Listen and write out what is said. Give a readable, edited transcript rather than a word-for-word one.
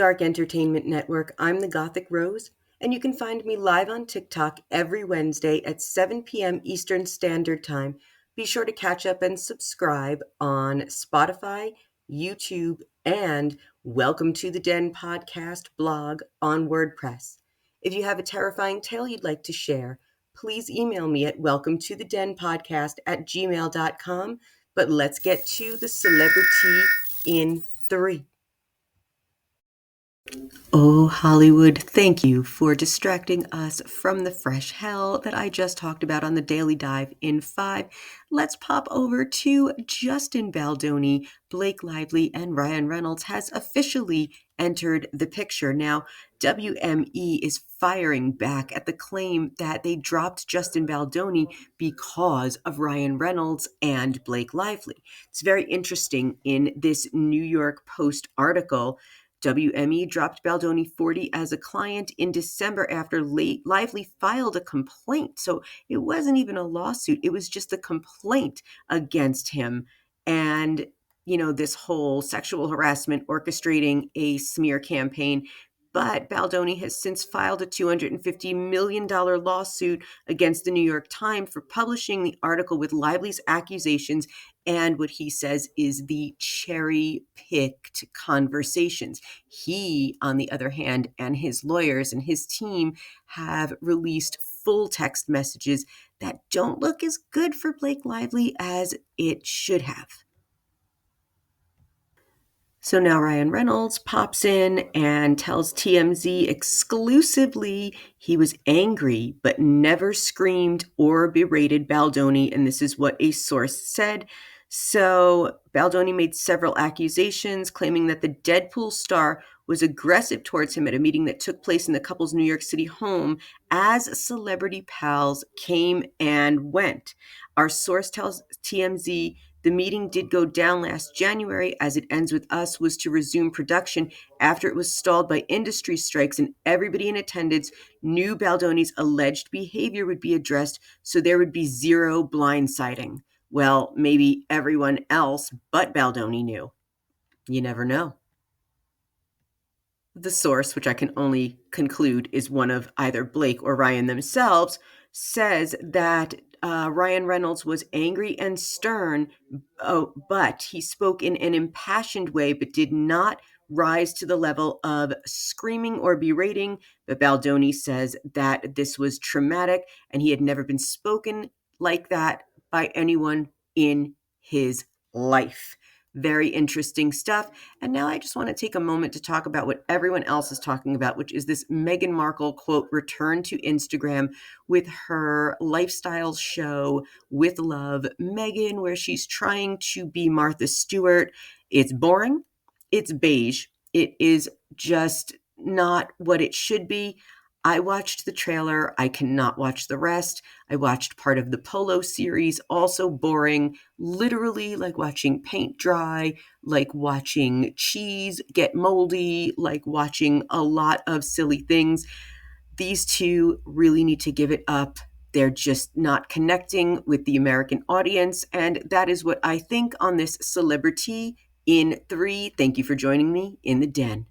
Dark Entertainment Network. I'm the Gothic Rose, and you can find me live on TikTok every Wednesday at 7 p.m. Eastern Standard Time. Be sure to catch up and subscribe on Spotify, YouTube, and Welcome to the Den podcast blog on WordPress. If you have a terrifying tale you'd like to share, please email me at welcometothedenpodcast@gmail.com. But let's get to the celebrity in 3. Oh, Hollywood, thank you for distracting us from the fresh hell that I just talked about on the Daily Dive in 5. Let's pop over to Justin Baldoni. Blake Lively and Ryan Reynolds has officially entered the picture. Now, WME is firing back at the claim that they dropped Justin Baldoni because of Ryan Reynolds and Blake Lively. It's very interesting in this New York Post article. WME dropped Baldoni 40 as a client in December after Lively filed a complaint. So it wasn't even a lawsuit. It was just a complaint against him. And, this whole sexual harassment orchestrating a smear campaign. But Baldoni has since filed a $250 million lawsuit against the New York Times for publishing the article with Lively's accusations and what he says is the cherry-picked conversations. He, on the other hand, and his lawyers and his team have released full text messages that don't look as good for Blake Lively as it should have. So now Ryan Reynolds pops in and tells TMZ exclusively he was angry but never screamed or berated Baldoni, and this is what a source said. So Baldoni made several accusations claiming that the Deadpool star was aggressive towards him at a meeting that took place in the couple's New York City home as celebrity pals came and went. Our source tells TMZ the meeting did go down last January. As It Ends With Us was to resume production after it was stalled by industry strikes, and everybody in attendance knew Baldoni's alleged behavior would be addressed, so there would be zero blindsiding. Well, maybe everyone else but Baldoni knew. You never know. The source, which I can only conclude is one of either Blake or Ryan themselves, says that Ryan Reynolds was angry and stern, but he spoke in an impassioned way, but did not rise to the level of screaming or berating. But Baldoni says that this was traumatic and he had never been spoken like that by anyone in his life. Very interesting stuff. And now I just want to take a moment to talk about what everyone else is talking about, which is this Meghan Markle, quote, return to Instagram with her lifestyle show With Love, Meghan, where she's trying to be Martha Stewart. It's boring. It's beige. It is just not what it should be. I watched the trailer. I cannot watch the rest. I watched part of the Polo series, also boring, literally like watching paint dry, like watching cheese get moldy, like watching a lot of silly things. These two really need to give it up. They're just not connecting with the American audience. And that is what I think on this Celebrity in 3. Thank you for joining me in the den.